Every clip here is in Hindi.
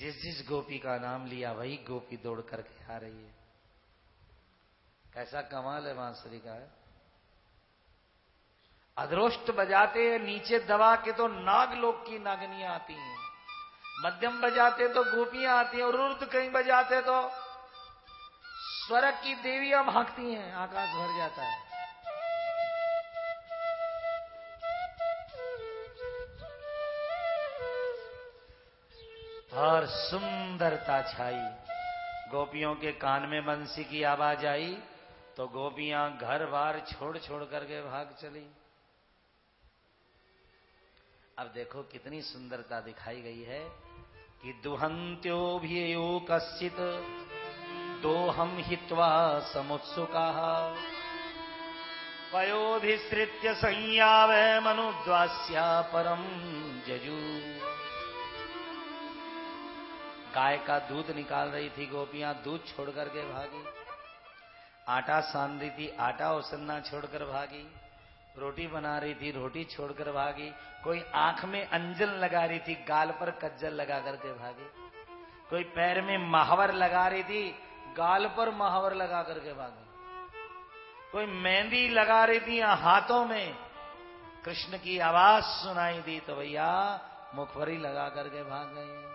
जिस जिस गोपी का नाम लिया वही गोपी दौड़ करके आ रही है। कैसा कमाल है बांसुरी का है। अधरोष्ट बजाते हैं नीचे दबा के तो नागलोक की नागनियां आती हैं, मध्यम बजाते तो गोपियां आती हैं, और रुद्र कहीं बजाते तो स्वर्ग की देवियां भागती हैं, आकाश भर जाता है। और सुंदरता छाई। गोपियों के कान में बंसी की आवाज आई तो गोपियां घर बार छोड़ छोड़ करके भाग चली। अब देखो कितनी सुंदरता दिखाई गई है कि दुहंत्यो भियो कश्चित दोहम हित्वा समुत्सुका पयोधिसृत्य संयावे मनुद्वास्या परम जजू। गाय का दूध निकाल रही थी गोपियां, दूध छोड़ करके भागी। आटा सान रही थी, आटा उसन्ना छोड़कर भागी। रोटी बना रही थी, रोटी छोड़कर भागी। कोई आंख में अंजन लगा रही थी, गाल पर कज्जल लगा करके भागी। कोई पैर में महावर लगा रही थी, गाल पर महावर लगा करके भागी। कोई मेहंदी लगा रही थी हाथों में, कृष्ण की आवाज सुनाई दी तो भैया मुखभरी लगा करके भाग गई।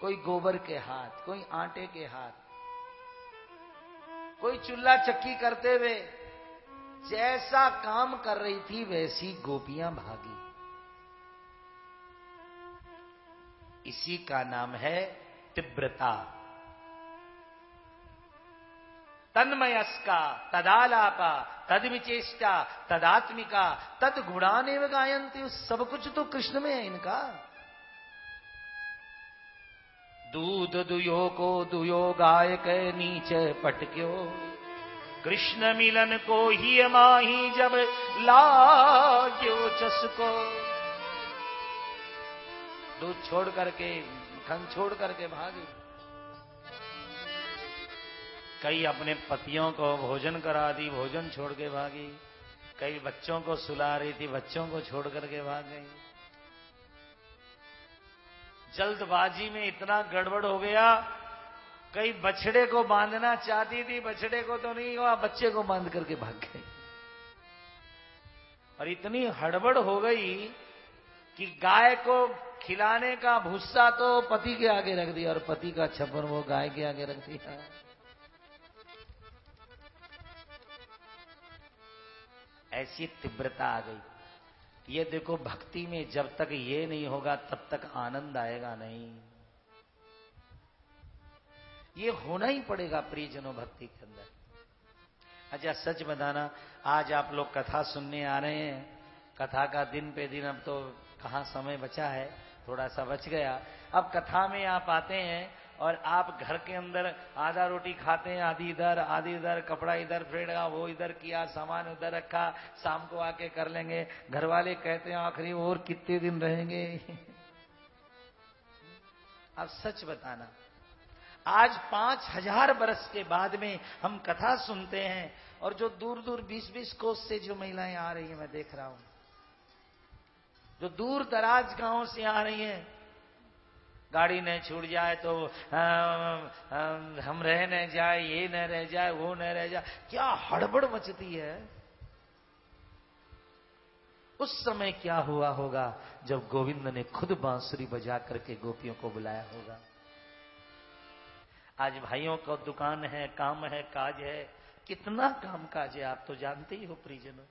कोई गोबर के हाथ, कोई आटे के हाथ, कोई चूल्हा चक्की करते हुए, जैसा काम कर रही थी वैसी गोपियां भागी। इसी का नाम है तीव्रता। तन्मयस्का तदालापा तद्विचेष्टा तदात्मिका तद गुणानेव गायन्ति। सब कुछ तो कृष्ण में है इनका। दूध दुयो को दुयो गाय के नीचे पटक्यो, कृष्ण मिलन को ही माही जब लाग्यो चसको। दूध छोड़ करके, खन छोड़ करके भागी। कई अपने पतियों को भोजन करा दी, भोजन छोड़ के भागी। कई बच्चों को सुला रही थी, बच्चों को छोड़ करके भाग गई। जल्दबाजी में इतना गड़बड़ हो गया, कई बछड़े को बांधना चाहती थी, बछड़े को तो नहीं हुआ, बच्चे को बांध करके भाग गई। और इतनी हड़बड़ हो गई कि गाय को खिलाने का भूसा तो पति के आगे रख दिया और पति का छप्पन वो गाय के आगे रख दिया। ऐसी तीव्रता आ गई। ये देखो, भक्ति में जब तक ये नहीं होगा तब तक आनंद आएगा नहीं। ये होना ही पड़ेगा प्रियजनों भक्ति के अंदर। अच्छा सच बताना, आज आप लोग कथा सुनने आ रहे हैं, कथा का दिन पे दिन अब तो कहाँ समय बचा है, थोड़ा सा बच गया। अब कथा में आप आते हैं और आप घर के अंदर आधा रोटी खाते हैं, आधी इधर, कपड़ा इधर फेंका, वो इधर किया, सामान उधर रखा, शाम को आके कर लेंगे। घर वाले कहते हैं आखिरी और कितने दिन रहेंगे। अब सच बताना, आज 5000 बरस के बाद में हम कथा सुनते हैं और जो दूर दूर 20-20 कोस से जो महिलाएं आ रही हैं, मैं देख रहा हूं, जो दूर दराज गांवों से आ रही हैं, गाड़ी न छूट जाए तो हम रह न जाए, ये न रह जाए, वो न रह जाए, क्या हड़बड़ मचती है। उस समय क्या हुआ होगा जब गोविंद ने खुद बांसुरी बजा करके गोपियों को बुलाया होगा। आज भाइयों को दुकान है, काम है, काज है, कितना काम काज है आप तो जानते ही हो प्रियजनों।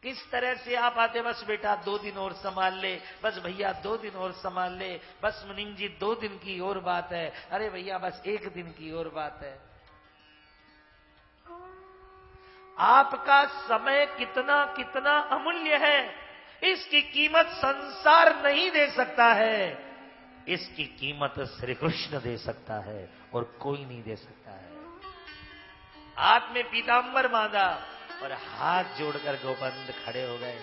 किस तरह से आप आते, बस बेटा 2 दिन और संभाल ले, बस भैया 2 दिन और संभाल ले, बस मुनीम जी 2 दिन की और बात है, अरे भैया बस 1 दिन की और बात है। आपका समय कितना कितना अमूल्य है, इसकी कीमत संसार नहीं दे सकता है, इसकी कीमत श्री कृष्ण दे सकता है और कोई नहीं दे सकता है। हाथ में पीतांबर बांधा और हाथ जोड़कर गोपंत खड़े हो गए।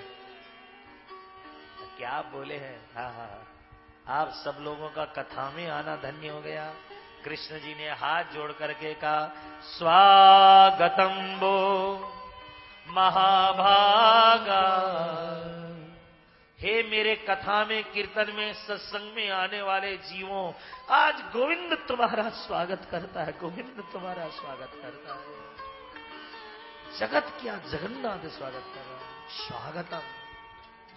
क्या बोले हैं, हाँ, आप सब लोगों का कथा में आना धन्य हो गया। कृष्ण जी ने हाथ जोड़ करके कहा, स्वागतम वो महाभागा हे मेरे कथा में, कीर्तन में, सत्संग में आने वाले जीवों, आज गोविंद तुम्हारा स्वागत करता है, गोविंद तुम्हारा स्वागत करता है। जगत क्या जगन्नाथ स्वागत कर रहा है। स्वागतम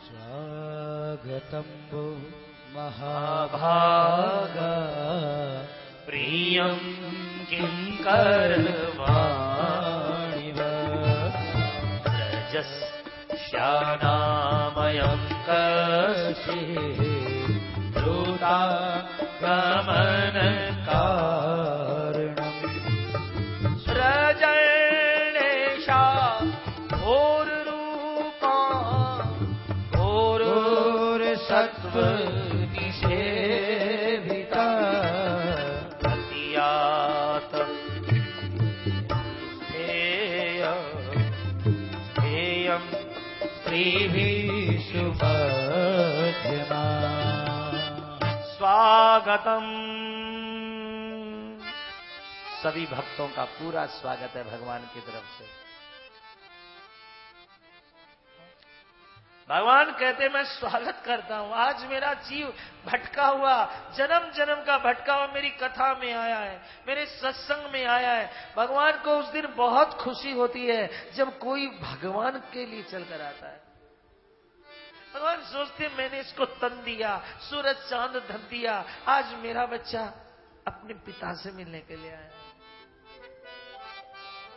स्वागतम वो महाभागा प्रियम किं करवाणि रजस श्यानामयं कशिता गमन कारणम सृजनेशा घोर रूपा घोर सत्व निषेविता अतियात हेयं श्रीभिषुमध्यमा स्वागतम। सभी भक्तों का पूरा स्वागत है भगवान की तरफ से। भगवान कहते मैं स्वागत करता हूं। आज मेरा जीव भटका हुआ, जन्म जन्म का भटका हुआ मेरी कथा में आया है, मेरे सत्संग में आया है। भगवान को उस दिन बहुत खुशी होती है जब कोई भगवान के लिए चलकर आता है। भगवान सोचते मैंने इसको तन दिया, सूरज चांद धन दिया, आज मेरा बच्चा अपने पिता से मिलने के लिए आया।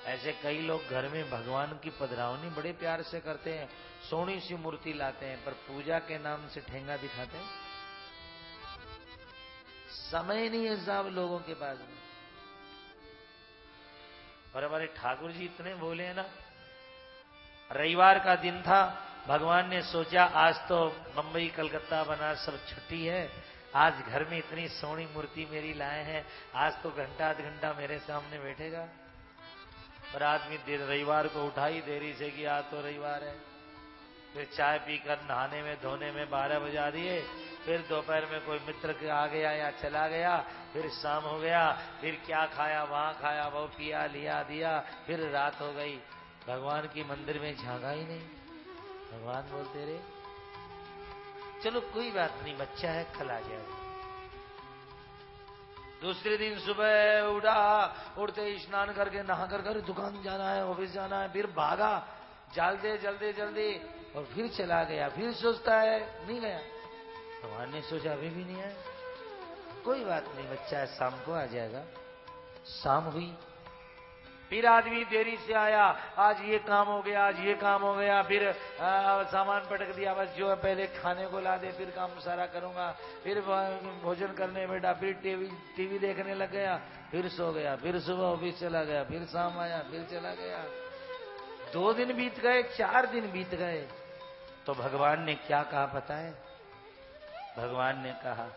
ऐसे कई लोग घर में भगवान की पधरावनी बड़े प्यार से करते हैं, सोनी सी मूर्ति लाते हैं, पर पूजा के नाम से ठेंगा दिखाते हैं। समय नहीं है साहब लोगों के पास में। और हमारे ठाकुर जी इतने बोले हैं ना। रविवार का दिन था, भगवान ने सोचा आज तो मुंबई कलकत्ता बनारस सब छुट्टी है, आज घर में इतनी सोनी मूर्ति मेरी लाए हैं, आज तो घंटा आध घंटा मेरे सामने बैठेगा। पर आदमी रविवार को उठाई देरी से कि आज तो रविवार है। फिर चाय पीकर नहाने में धोने में 12 बजा दिए, फिर दोपहर में कोई मित्र के आ गया या चला गया, फिर शाम हो गया, फिर क्या खाया वहां खाया, वो पिया लिया दिया, फिर रात हो गई। भगवान की मंदिर में झांका ही नहीं। भगवान बोलते रहे चलो कोई बात नहीं, बच्चा है कल आ जाएगा। दूसरे दिन सुबह उठा, उठते स्नान करके नहा कर दुकान जाना है, ऑफिस जाना है, फिर भागा जल्दी जल्दी जल्दी और फिर चला गया। फिर सोचता है नहीं गया। भगवान ने सोचा अभी भी नहीं आया, कोई बात नहीं, बच्चा है शाम को आ जाएगा। शाम हुई, फिर आदमी देरी से आया, आज ये काम हो गया, आज ये काम हो गया, फिर सामान पटक दिया, बस जो है पहले खाने को ला दे, फिर काम सारा करूंगा, फिर भोजन करने बैठा, फिर टीवी देखने लग गया, फिर सो गया, फिर सुबह ऑफिस चला गया, फिर शाम आया, फिर चला गया। 2 दिन बीत गए, 4 दिन बीत गए, तो भगवान ने क्या कहा पता है? भगवान ने कहा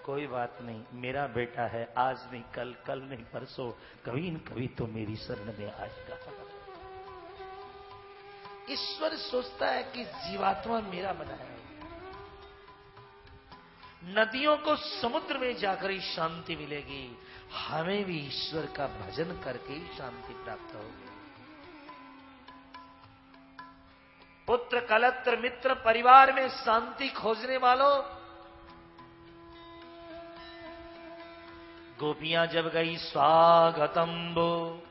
कोई बात नहीं, मेरा बेटा है, आज नहीं कल, कल नहीं परसों, कभी न कभी तो मेरी शरण में आएगा। ईश्वर सोचता है कि जीवात्मा मेरा बनाया है। नदियों को समुद्र में जाकर ही शांति मिलेगी, हमें भी ईश्वर का भजन करके ही शांति प्राप्त होगी। पुत्र कलत्र मित्र परिवार में शांति खोजने वालों, गोपियां जब गई स्वागतम वो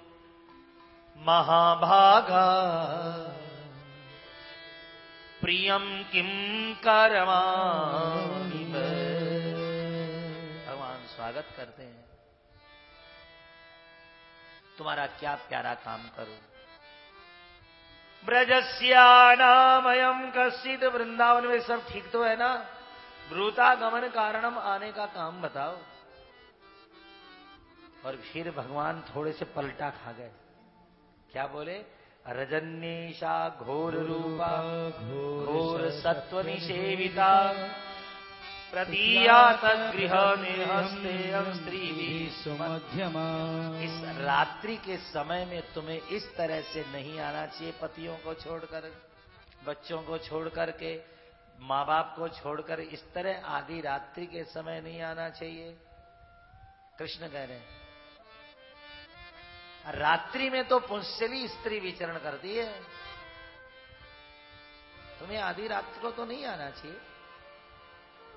महाभागा प्रियम किम करवाणि। भगवान स्वागत करते हैं, तुम्हारा क्या प्यारा काम करूं। ब्रजस्यानामयं कश्चित्, वृंदावन में सब ठीक तो है ना? ब्रूतागमन कारणम, आने का काम बताओ। और फिर भगवान थोड़े से पलटा खा गए। क्या बोले? रजन्येशा घोर रूपा घोर सत्व निषेविता प्रतीयात गृह निर्हस्ते स्त्री सुमध्यमा। इस रात्रि के समय में तुम्हें इस तरह से नहीं आना चाहिए, पतियों को छोड़कर, बच्चों को छोड़कर के, माँ बाप को छोड़कर इस तरह आधी रात्रि के समय नहीं आना चाहिए। कृष्ण कह रहे हैं रात्रि में तो पुंसली स्त्री विचरण करती है, तुम्हें आधी रात्रि को तो नहीं आना चाहिए।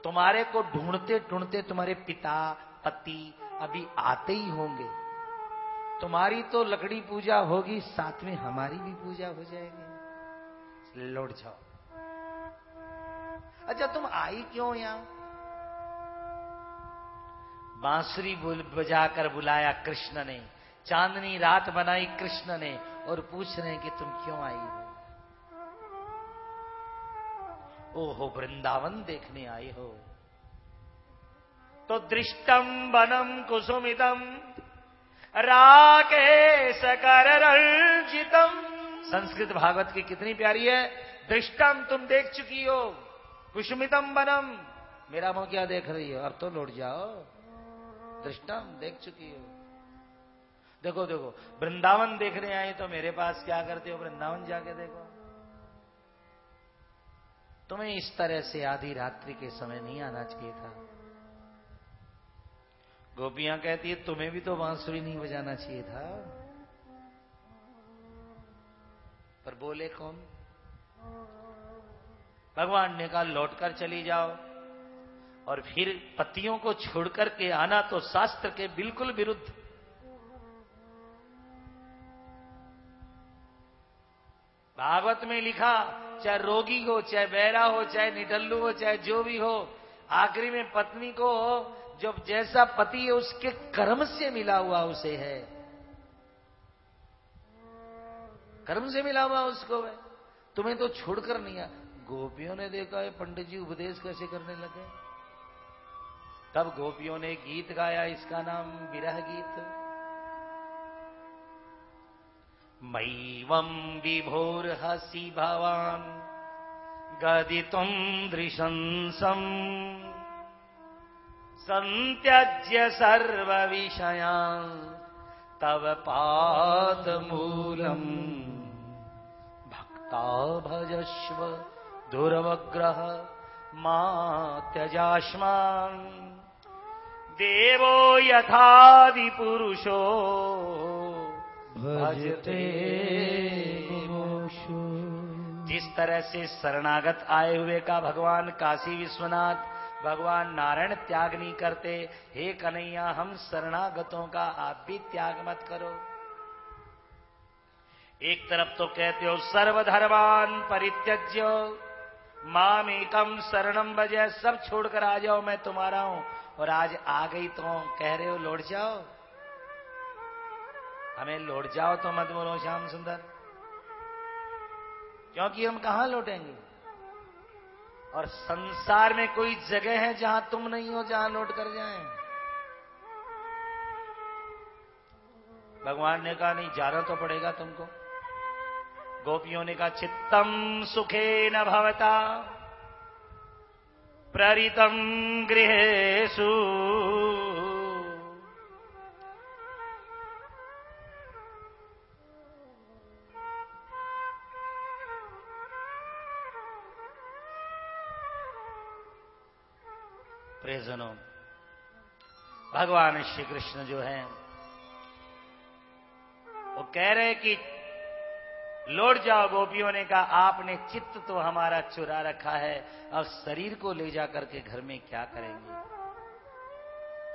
तुम्हारे को ढूंढते ढूंढते तुम्हारे पिता पति अभी आते ही होंगे। तुम्हारी तो लकड़ी पूजा होगी, साथ में हमारी भी पूजा हो जाएगी, लौट जाओ। अच्छा तुम आई क्यों यहां? बांसुरी बजाकर बुलाया कृष्ण ने, चांदनी रात बनाई कृष्ण ने, और पूछ रहे हैं कि तुम क्यों आई हो? ओहो वृंदावन देखने आए हो। तो दृष्टम वनम कुसुमितम राकेश कररंजितम। संस्कृत भागवत की कितनी प्यारी है। दृष्टम तुम देख चुकी हो, कुसुमितम वनम मेरा मुंह क्या देख रही हो, अब तो लौट जाओ। दृष्टम देख चुकी हो। देखो देखो वृंदावन देखने आए तो मेरे पास क्या करते हो? वृंदावन जाके देखो। तुम्हें इस तरह से आधी रात्रि के समय नहीं आना चाहिए था। गोपियां कहती है तुम्हें भी तो बांसुरी नहीं बजाना चाहिए था। पर बोले कौन? भगवान ने कहा लौटकर चली जाओ, और फिर पतियों को छोड़कर के आना तो शास्त्र के बिल्कुल विरुद्ध। भागवत में लिखा, चाहे रोगी हो, चाहे बैरा हो, चाहे निडल्लू हो, चाहे जो भी हो, आखिरी में पत्नी को जब जैसा पति है उसके कर्म से मिला हुआ उसे है, कर्म से मिला हुआ उसको है। तुम्हें तो छोड़कर नहीं आ। गोपियों ने देखा है पंडित जी उपदेश कैसे करने लगे, तब गोपियों ने गीत गाया, इसका नाम विरह गीत। मैवं विभोर्हसि भवान गदितुं दृशंसं संत्यज्य सर्व विषयान् तव पादमूलम् भक्ता भजस्व दुर्वग्रह मा त्यजास्मान् देवो यथादि पुरुषो भजते मुमुक्षु। जिस तरह से शरणागत आए हुए का भगवान काशी विश्वनाथ भगवान नारायण त्याग नहीं करते, हे कन्हैया हम शरणागतों का आप भी त्याग मत करो। एक तरफ तो कहते हो सर्वधर्मान परित्यज्य मामेकम शरणम भज, सब छोड़कर आ जाओ मैं तुम्हारा हूं, और आज आ गई तो कह रहे हो लौट जाओ। हमें लौट जाओ तो मत बोलो श्याम सुंदर, क्योंकि हम कहां लौटेंगे। और संसार में कोई जगह है जहां तुम नहीं हो जहां लौट कर जाएं। भगवान ने कहा नहीं, जाना तो पड़ेगा तुमको। गोपियों ने कहा चित्तम सुखे न भवता प्ररितम गृहेषु प्रियजनों। भगवान श्री कृष्ण जो हैं वो कह रहे कि लौट जाओ। गोपियों ने कहा आपने चित्त तो हमारा चुरा रखा है, अब शरीर को ले जाकर के घर में क्या करेंगे।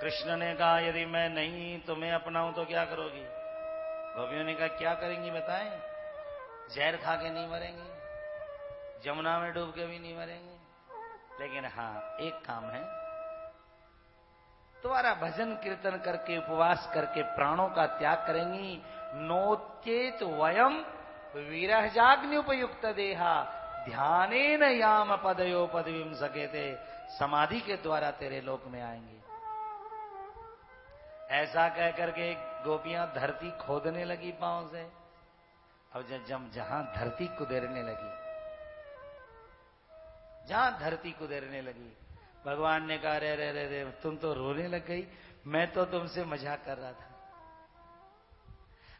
कृष्ण ने कहा यदि मैं नहीं तुम्हें अपनाऊं तो क्या करोगी। गोपियों ने कहा क्या करेंगी बताएं। जहर खा के नहीं मरेंगे, जमुना में डूब के भी नहीं मरेंगे, लेकिन हाँ एक काम है, तुम्हारा भजन कीर्तन करके उपवास करके प्राणों का त्याग करेंगी। नोचेत वयम विरहजाग्न्युपयुक्त देहा ध्यानेन याम पदयो पदवीम सकेते, समाधि के द्वारा तेरे लोक में आएंगे। ऐसा कह करके गोपियां धरती खोदने लगी पांव से। अब जब जहां धरती कुदेरने लगी, जहां धरती कुदेरने लगी, भगवान ने कहा रे रे रे रे तुम तो रोने लग गई, मैं तो तुमसे मजाक कर रहा था।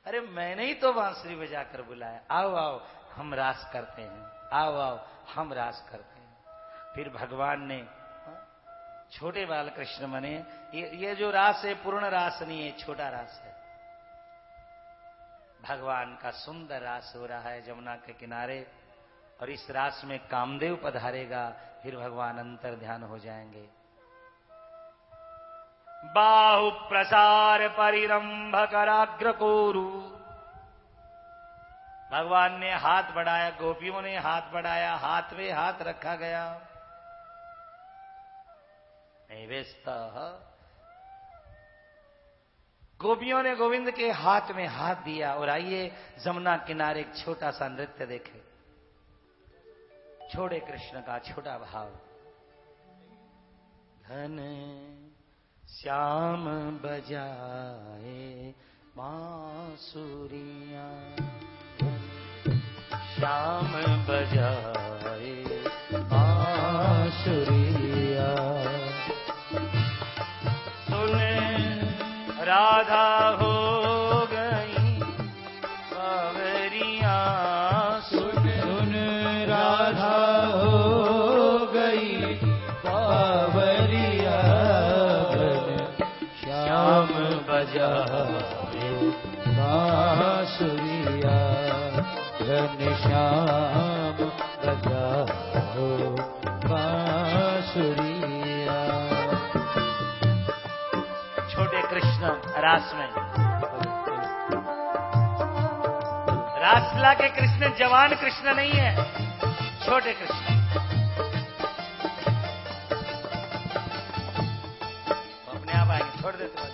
अरे मैंने ही तो बांसुरी बजाकर बुलाया, आओ आओ हम रास करते हैं, आओ आओ हम रास करते हैं। फिर भगवान ने छोटे बाल कृष्ण बने। ये जो रास है पूर्ण रास नहीं है, छोटा रास है। भगवान का सुंदर रास हो रहा है जमुना के किनारे। और इस रास में कामदेव पधारेगा, फिर भगवान अंतर ध्यान हो जाएंगे। बाहु प्रसार परिरंभ कराग्र कोरु, भगवान ने हाथ बढ़ाया, गोपियों ने हाथ बढ़ाया, हाथ में हाथ रखा गया। नैवेस्तः, गोपियों ने गोविंद के हाथ में हाथ दिया। और आइए जमुना किनारे एक छोटा सा नृत्य देखें, छोड़े कृष्ण का छोटा भाव। धन श्याम बजाए बांसुरिया, श्याम बजाए बांसुरिया, सुन राधा हो गई बावरिया, सुन राधा हो गई बावरिया, श्याम बजाए बांसुरिया, घनश्याम बजाओ बांसुरिया। छोटे कृष्ण रास में, रासला के कृष्ण जवान कृष्ण नहीं है, छोटे कृष्ण। अपने आप आएंगे, छोड़ देते हैं।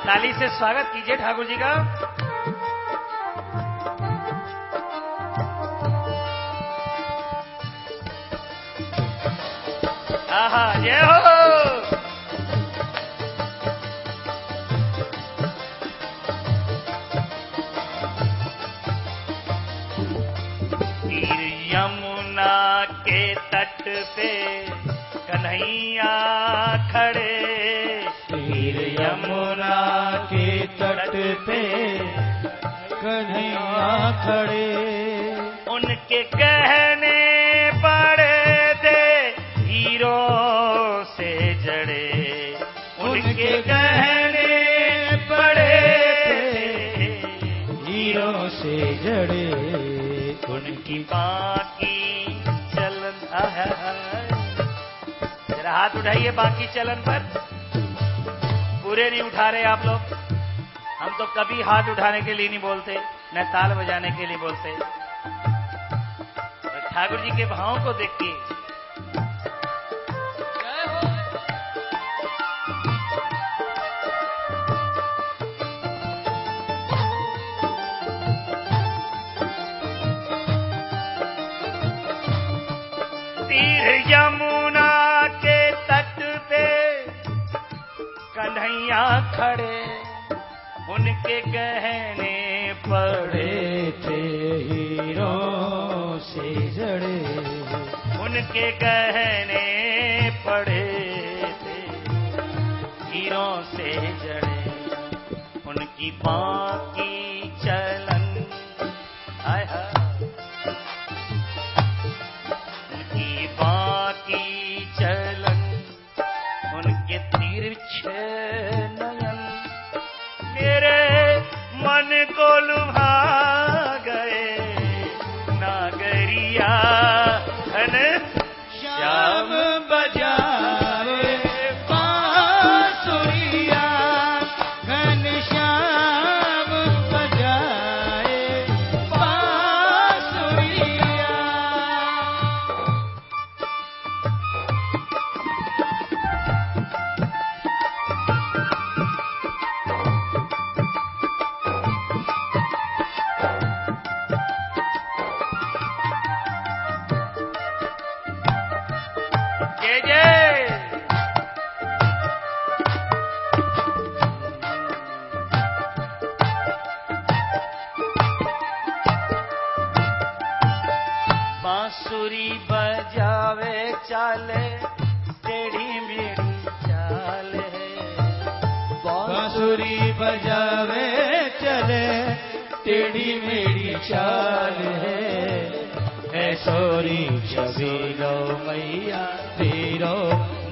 ताली से स्वागत कीजिए ठाकुर जी का। आहा, जय हो। तीर यमुना के तट पे कन्हैया खड़े, तीर यमुना के तट पे कन्हैया खड़े, उनके गहने पड़े थे हीरों से जड़े, उनके गहने पड़े थे हीरों से जड़े, उनकी बाकी चलन। जरा हाथ उठाइए बाकी चलन पर। पूरे नहीं उठा रहे आप लोग। हम तो कभी हाथ उठाने के लिए नहीं बोलते, न ताल बजाने के लिए बोलते। ठाकुर जी के भावों को देखिए। तीर यमुना के तट पे कन्हैया खड़े, उनके गहने पड़े थे हीरों से जड़े, उनके गहने पड़े थे हीरों से जड़े, उनकी बाकी चलन। हाय हाय, उनकी बाकी चलन, उनके तिरछे नयन मेरे मन को लुभा गए। नागरिया घन श्याम बजाए बांसुरिया, घन श्याम बजाए बांसुरिया। जय जय। बांसुरी बजावे चाले टेढ़ी मेढ़ी चाल है, बांसुरी बजावे चले टेढ़ी मेढ़ी चाल है। ऐसोरी छबीलो मैया तेरो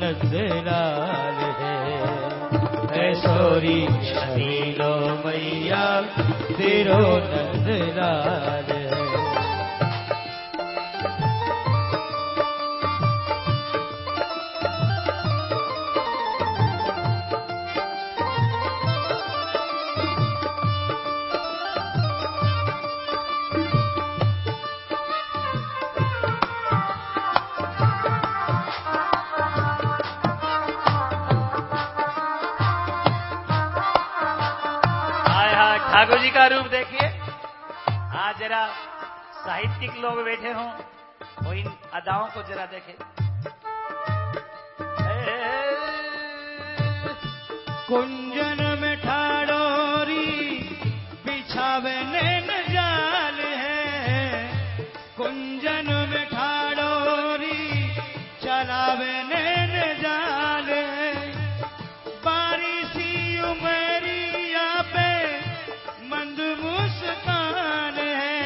नंदलाल है सोरी शबीलो मैया तेरो नंदलाल है। ठाकुर जी का रूप देखिए। आज जरा साहित्यिक लोग बैठे हों वो इन अदाओं को जरा देखें। कुंजन में ठाडोरी बिछावे नैन जाल है, कुंजन में ठाडोरी चलावे नैन जाल है। बारिशी उमरिया पे मंद मुस्कान है,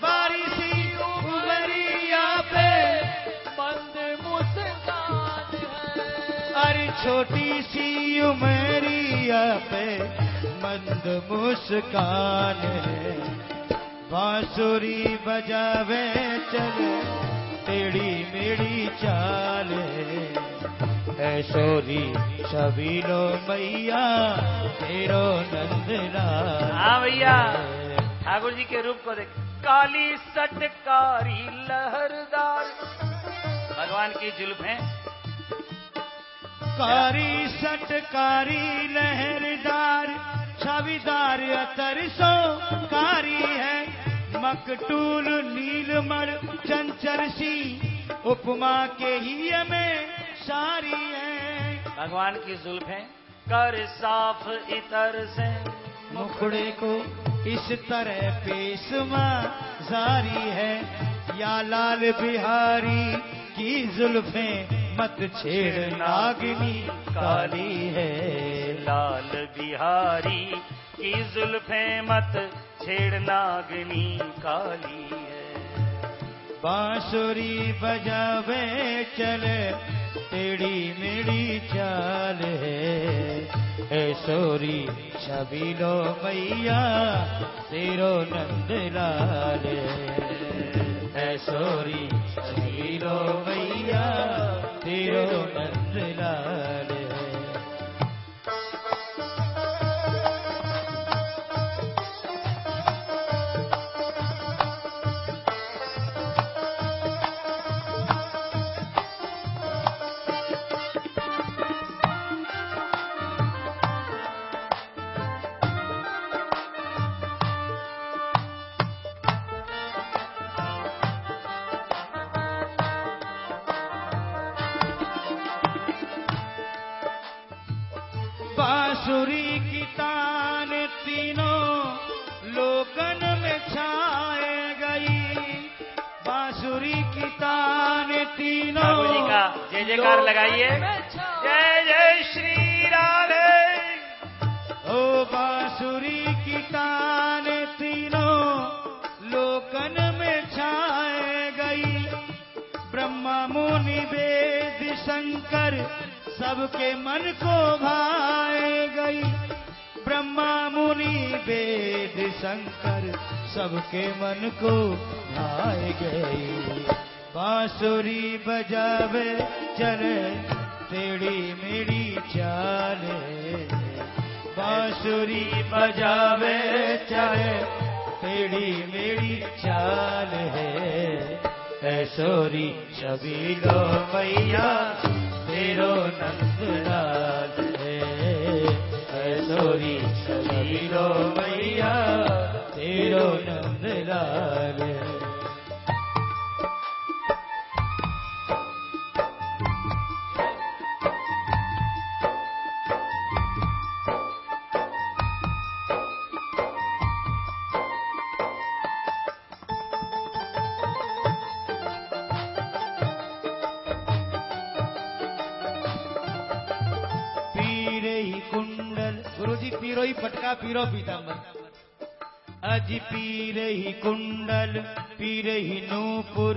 बारिशी उमरिया पे मंद मुस्कान है। अरे छोटी सी उमरिया पे मंद मुस्कान है। बांसुरी बजावे चले टेढ़ी मेढ़ी चाल है सोरी शबीलो मैया तेरो नंदलाल। हाँ भैया ठाकुर जी के रूप को देख। काली सटकारी लहरदार भगवान की जुल्फें, कारी सटकारी लहरदार छविदार अतरसो कारी है। मकटूल नीलमण चंचल सी उपमा के ही में सारी है। भगवान की जुल्फें कर साफ इतर से मुखड़े को इस तरह पेशमा जारी है। या लाल बिहारी की जुल्फें मत छेड़ नागिनी काली है। लाल बिहारी की जुल्फें मत छेड़ नागिनी काली है। बांसुरी बजावे चले टेढ़ी मेढ़ी चाल है सोरी शबीलो मैया तेरो नंदलाल है सोरी शबीलो मैया तेरो नंदलाल है। बांसुरी की तान तीनों लोकन में छाए गई। बांसुरी की तान तीनों ठाकुर जी का जय जयकार लगाइए। जय जय श्री राधे। ओ बांसुरी की तान तीनों लोकन में छाए गई। ब्रह्मा मुनि वेद शंकर सबके मन को भाए गई। ब्रह्मा मुनि वेद शंकर सबके मन को भाए गई। बांसुरी बजावे चले टेढ़ी मेढ़ी चाल। बांसुरी बजावे चले टेढ़ी मेढ़ी चाल है सोरी शबीलो मैया तेरो नंदलाल है सोरी शबीलो मैया तेरो नंदलाल है। पीरो ही पटका पीरो पीताम्बर। अज पीरे ही कुंडल पीरे ही नूपुर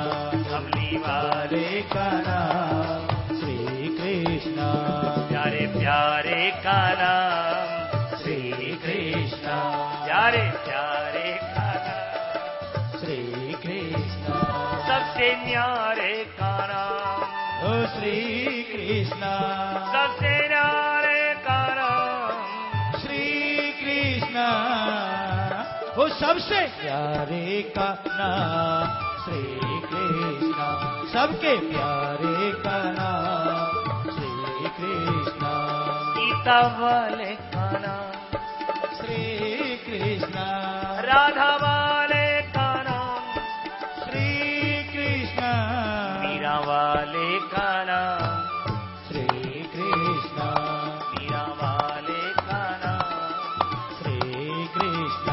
प्यारे प्यारे का नाम, श्री कृष्ण सबसे न्यारे का नाम, ओ श्री कृष्ण सबसे न्यारे का नाम, श्री कृष्ण वो सबसे प्यारे का नाम श्री कृष्ण, सबके प्यारे का नाम श्री कृष्ण, सीता वाले का नाम, श्री कृष्ण राधा वाले का नाम, श्री कृष्ण मीरा वाले का नाम, श्री कृष्ण मीरा वाले का नाम, श्री कृष्ण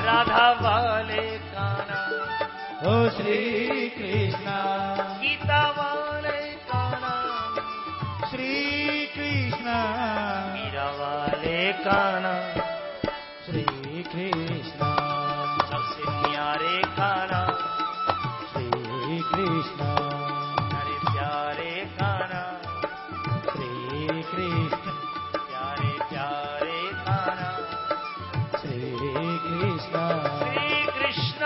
राधा वाले का नाम, ओ श्री कृष्ण गीता वाले का नाम, श्री कृष्ण मीरा वाले का नाम, श्री कृष्ण सबसे न्यारे का नाम, श्री कृष्ण प्यारे प्यारे का नाम, श्री कृष्ण प्यारे प्यारे का नाम, श्री कृष्ण श्री कृष्ण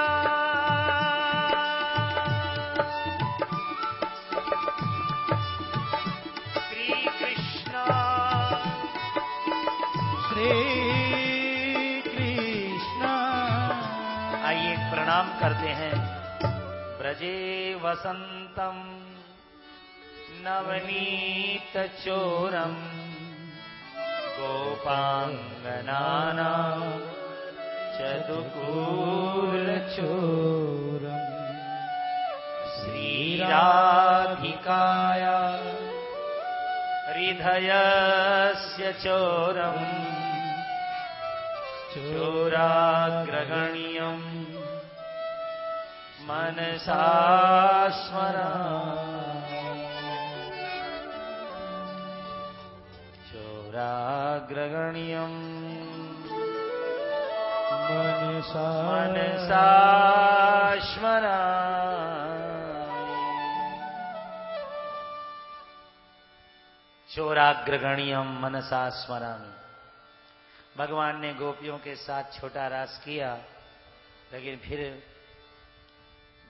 श्री कृष्ण श्री कृष्ण। आइए प्रणाम करते हैं। ब्रजे वसंतम नवनीत चोरम गोपांगनाना चतुकूल चोरम श्रीराधिकाया हृदयस्य चोरम चोराग्रगण्यम मनसा स्मरामि, चोराग्रगण्यम मनसा मनसा स्मरामि। चोराग्रगण्यम मनसा स्मरामि। भगवान ने गोपियों के साथ छोटा रास किया, लेकिन फिर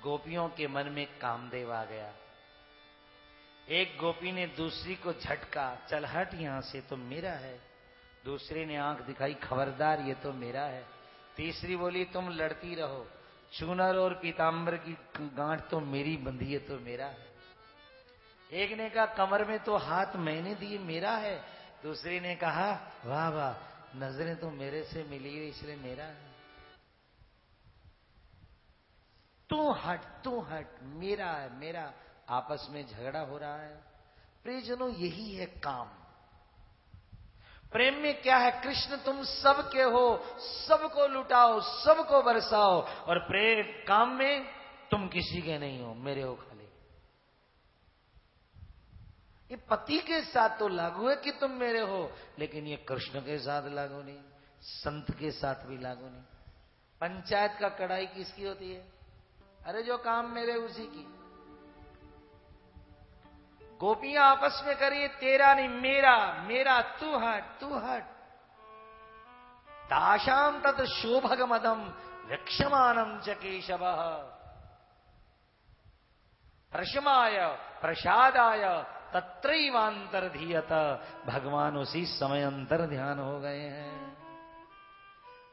गोपियों के मन में कामदेव आ गया। एक गोपी ने दूसरी को झटका, चल हट यहां से, तो मेरा है। दूसरी ने आंख दिखाई, खबरदार ये तो मेरा है। तीसरी बोली, तुम लड़ती रहो, चूनर और पीतांबर की गांठ तो मेरी बंधी है, तो मेरा है। एक ने कहा, कमर में तो हाथ मैंने दिए, मेरा है। दूसरी ने कहा, वाह वाह, नजरें तो मेरे से मिली है, इसलिए मेरा है। तू हट, मेरा है, मेरा। आपस में झगड़ा हो रहा है। प्रियजनों, यही है काम। प्रेम में क्या है? कृष्ण तुम सबके हो, सबको लुटाओ, सबको बरसाओ, और प्रेम काम में तुम किसी के नहीं हो, मेरे हो खाली। ये पति के साथ तो लागू है कि तुम मेरे हो, लेकिन ये कृष्ण के साथ लागू नहीं, संत के साथ भी लागू नहीं। पंचायत का कड़ाई किसकी होती है? अरे जो काम मेरे उसी की। गोपियां आपस में करिए, तेरा नहीं मेरा, मेरा, तू हट, तू हट। ताशाम तत् शोभगमदम वक्षमानम च केशवः प्रशमाय प्रसादाय तत्रैवांतर्धीयत। भगवान उसी समय अंतर ध्यान हो गए हैं।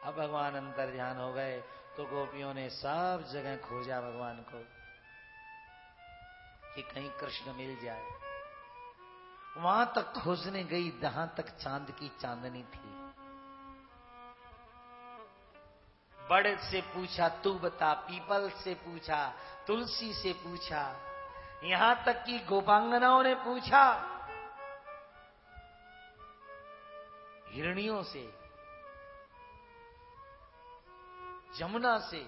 अब भगवान अंतर ध्यान हो गए तो गोपियों ने सब जगह खोजा भगवान को कि कहीं कृष्ण मिल जाए। वहां तक खोजने गई जहां तक चांद की चांदनी थी। बड़े से पूछा, तू बता। पीपल से पूछा, तुलसी से पूछा, यहां तक कि गोपांगनाओं ने पूछा, हिरनियों से, जमुना से,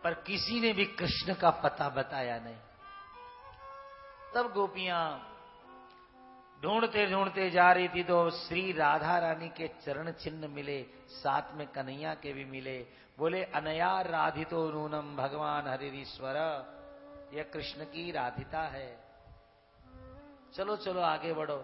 पर किसी ने भी कृष्ण का पता बताया नहीं। तब गोपियां ढूंढते ढूंढते जा रही थी तो श्री राधा रानी के चरण चिन्ह मिले, साथ में कन्हैया के भी मिले। बोले, अनया राधितो नूनम भगवान हरिश्वर, यह कृष्ण की राधिता है। चलो चलो आगे बढ़ो।